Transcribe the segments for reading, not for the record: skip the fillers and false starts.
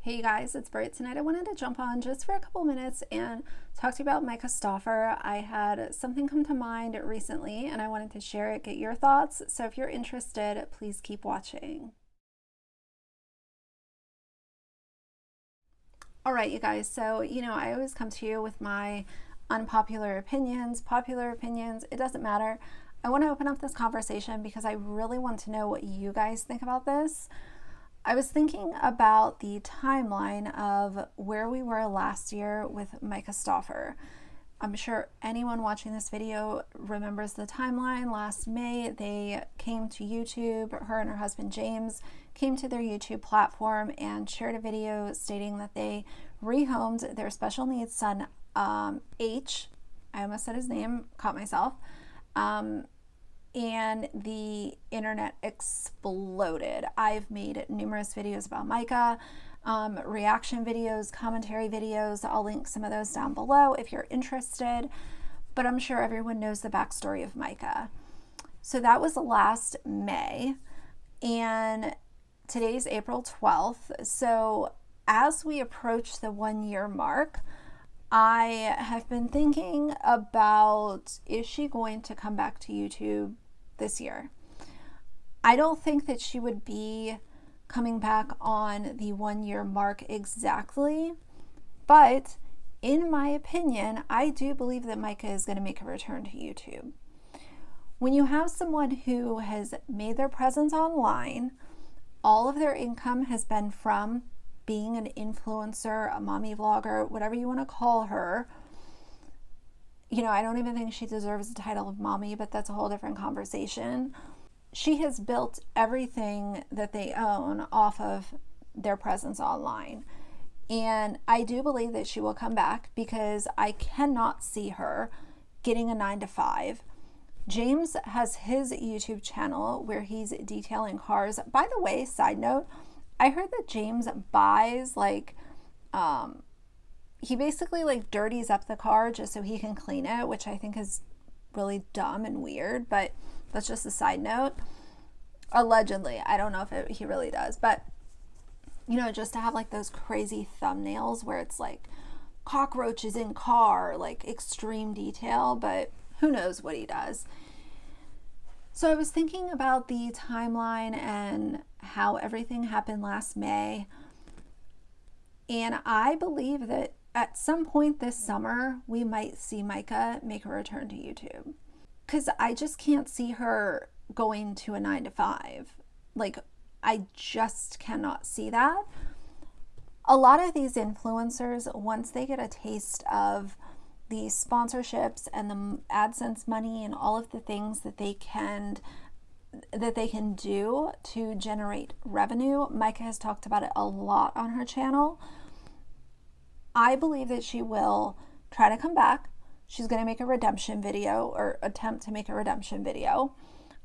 Hey guys, it's Britt. Tonight I wanted to jump on just for a couple minutes and talk to you about Myka Stauffer. I had something come to mind recently and I wanted to share it, get your thoughts. So if you're interested, please keep watching. All right, you guys. So, I always come to you with my unpopular opinions, popular opinions. It doesn't matter. I want to open up this conversation because I really want to know what you guys think about this. I was thinking about the timeline of where we were last year with Myka Stauffer. I'm sure anyone watching this video remembers the timeline. Last May, they came to YouTube. Her and her husband James came to their YouTube platform and shared a video stating that they rehomed their special needs son, H. I almost said his name, caught myself. And the internet exploded. I've made numerous videos about Myka, reaction videos, commentary videos. I'll link some of those down below if you're interested, but I'm sure everyone knows the backstory of Myka. So that was last May, and today's April 12th. So as we approach the 1 year mark, I have been thinking about, is she going to come back to YouTube this year? I don't think that she would be coming back on the 1 year mark exactly, but in my opinion, I do believe that Myka is going to make a return to YouTube. When you have someone who has made their presence online, all of their income has been from being an influencer, a mommy vlogger, whatever you want to call her. I don't even think she deserves the title of mommy, but that's a whole different conversation. She has built everything that they own off of their presence online. And I do believe that she will come back because I cannot see her getting a 9-to-5. James has his YouTube channel where he's detailing cars. By the way, side note, I heard that James buys he basically dirties up the car just so he can clean it, which I think is really dumb and weird, but that's just a side note. Allegedly, I don't know if he really does, but just to have those crazy thumbnails where it's cockroaches in car, extreme detail, but who knows what he does. So I was thinking about the timeline and how everything happened last May. And I believe that at some point this summer, we might see Myka make a return to YouTube. Because I just can't see her going to a 9-to-5. I just cannot see that. A lot of these influencers, once they get a taste of the sponsorships and the AdSense money and all of the things that they can do to generate revenue, Myka has talked about it a lot on her channel. I believe that she will try to come back. She's going to make a redemption video or attempt to make a redemption video.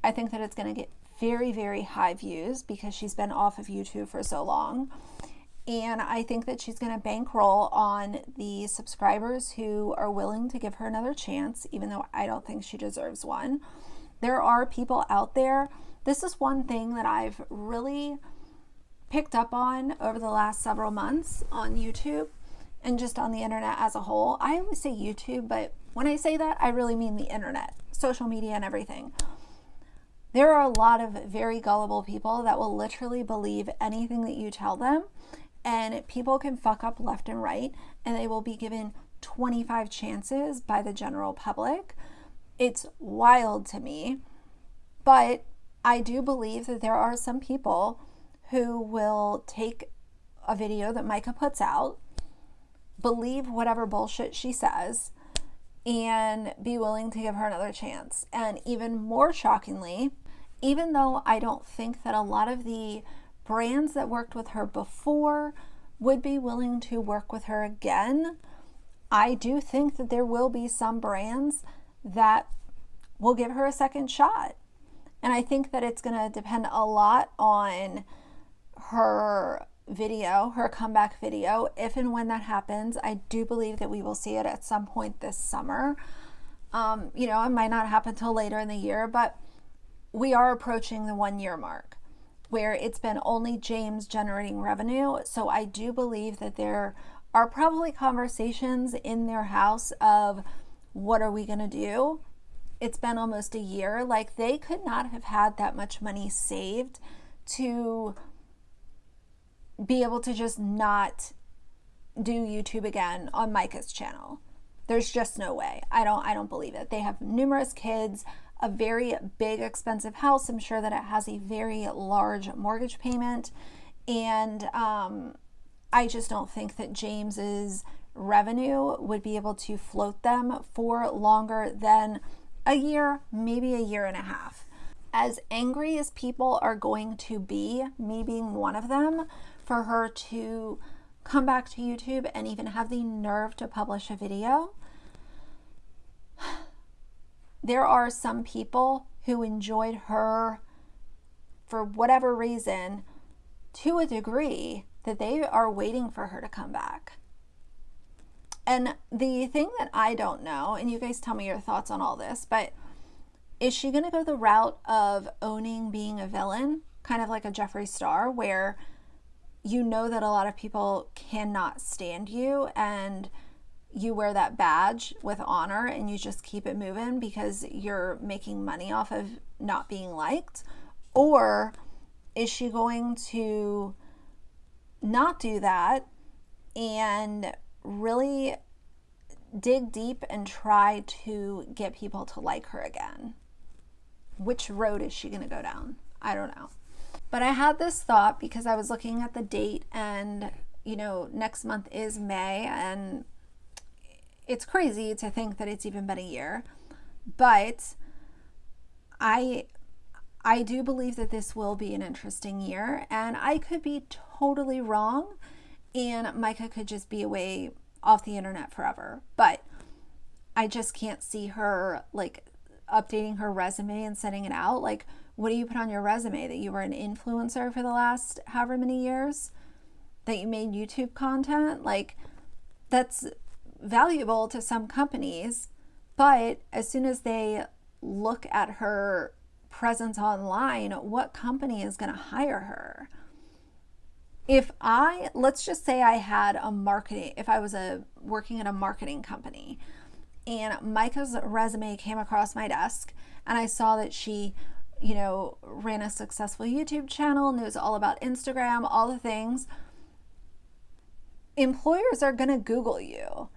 I think that it's going to get very, very high views because she's been off of YouTube for so long. And I think that she's going to bankroll on the subscribers who are willing to give her another chance, even though I don't think she deserves one. There are people out there. This is one thing that I've really picked up on over the last several months on YouTube and just on the internet as a whole. I always say YouTube, but when I say that, I really mean the internet, social media and everything. There are a lot of very gullible people that will literally believe anything that you tell them, and people can fuck up left and right, and they will be given 25 chances by the general public. It's wild to me, but I do believe that there are some people who will take a video that Myka puts out, believe whatever bullshit she says, and be willing to give her another chance. And even more shockingly, even though I don't think that a lot of the brands that worked with her before would be willing to work with her again, I do think that there will be some brands that will give her a second shot. And I think that it's going to depend a lot on her video, her comeback video. If and when that happens, I do believe that we will see it at some point this summer. It might not happen till later in the year, but we are approaching the 1 year mark. where it's been only James generating revenue. So I do believe that there are probably conversations in their house of, what are we going to do? It's been almost a year. Like, they could not have had that much money saved to be able to just not do YouTube again on Myka's channel. There's just no way. I don't believe it. They have numerous kids, a very big expensive house. I'm sure that it has a very large mortgage payment, and I just don't think that James's revenue would be able to float them for longer than a year, maybe a year and a half. As angry as people are going to be, me being one of them, for her to come back to YouTube and even have the nerve to publish a video, there are some people who enjoyed her for whatever reason to a degree that they are waiting for her to come back. And the thing that I don't know, and you guys tell me your thoughts on all this, but is she going to go the route of owning being a villain, kind of like a Jeffree Star, where you know that a lot of people cannot stand you and you wear that badge with honor and you just keep it moving because you're making money off of not being liked? Or is she going to not do that and really dig deep and try to get people to like her again? Which road is she going to go down? I don't know. But I had this thought because I was looking at the date, and you know, next month is May, and it's crazy to think that it's even been a year. But I do believe that this will be an interesting year, and I could be totally wrong, and Myka could just be away off the internet forever. But I just can't see her like updating her resume and sending it out. Like, what do you put on your resume? That you were an influencer for the last however many years? That you made YouTube content? Like, that's valuable to some companies, but as soon as they look at her presence online, what company is going to hire her? Let's just say I had a marketing, if I was working at a marketing company and Myka's resume came across my desk and I saw that she, you know, ran a successful YouTube channel, knows all about Instagram, all the things, employers are going to Google you.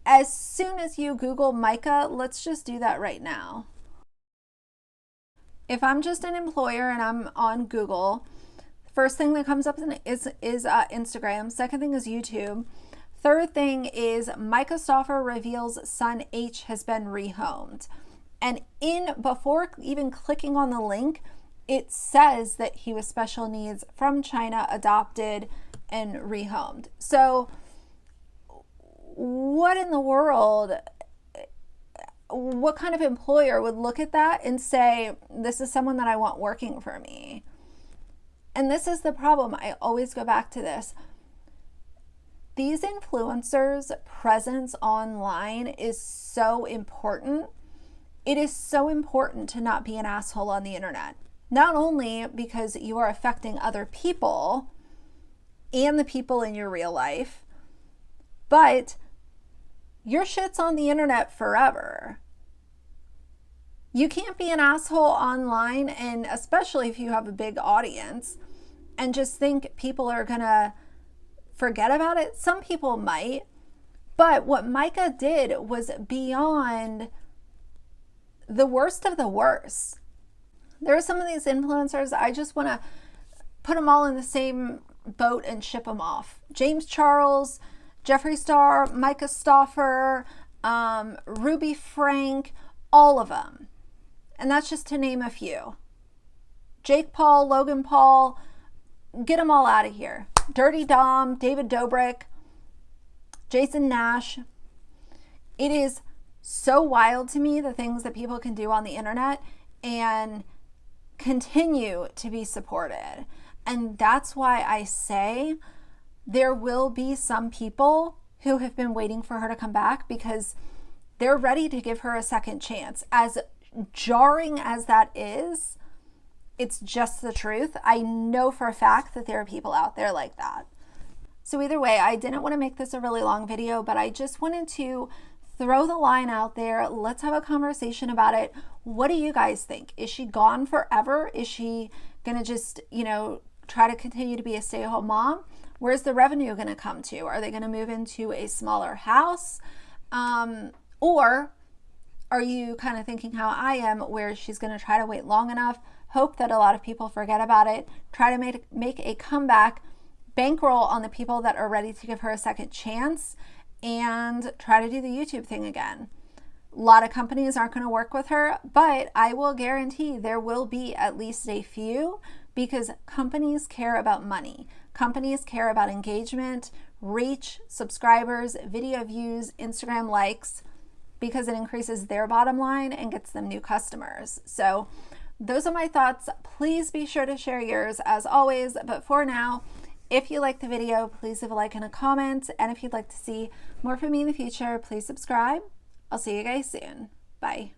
As soon as you Google Myka, let's just do that right now. If I'm just an employer and I'm on Google, first thing that comes up is Instagram. Second thing is YouTube. Third thing is Myka Stauffer reveals son H has been rehomed. And before even clicking on the link, it says that he was special needs from China, adopted, and rehomed. So what in the world, what kind of employer would look at that and say, this is someone that I want working for me? And this is the problem. I always go back to this. These influencers' presence online is so important. It is so important to not be an asshole on the internet. Not only because you are affecting other people and the people in your real life, but your shit's on the internet forever. You can't be an asshole online, and especially if you have a big audience, and just think people are gonna forget about it. Some people might, but what Myka did was beyond the worst of the worst. There are some of these influencers, I just want to put them all in the same boat and ship them off. James Charles, Jeffree Star, Myka Stauffer, Ruby Frank, all of them. And that's just to name a few. Jake Paul, Logan Paul, get them all out of here. Dirty Dom, David Dobrik, Jason Nash. It is so wild to me, the things that people can do on the internet and continue to be supported. And that's why I say there will be some people who have been waiting for her to come back because they're ready to give her a second chance. As jarring as that is, It's just the truth. I know for a fact that there are people out there like that. So either way, I didn't want to make this a really long video, but I just wanted to throw the line out there. Let's have a conversation about it. What do you guys think? Is she gone forever? Is she going to just, try to continue to be a stay-at-home mom? Where's the revenue going to come to? Are they going to move into a smaller house? Or are you kind of thinking how I am, where she's going to try to wait long enough, hope that a lot of people forget about it, try to make a comeback, bankroll on the people that are ready to give her a second chance, and try to do the YouTube thing again? A lot of companies aren't going to work with her, but I will guarantee there will be at least a few, because companies care about money. Companies care about engagement, reach, subscribers, video views, Instagram likes, because it increases their bottom line and gets them new customers. So those are my thoughts. Please be sure to share yours as always. But for now, if you liked the video, please leave a like and a comment. And if you'd like to see more from me in the future, please subscribe. I'll see you guys soon. Bye.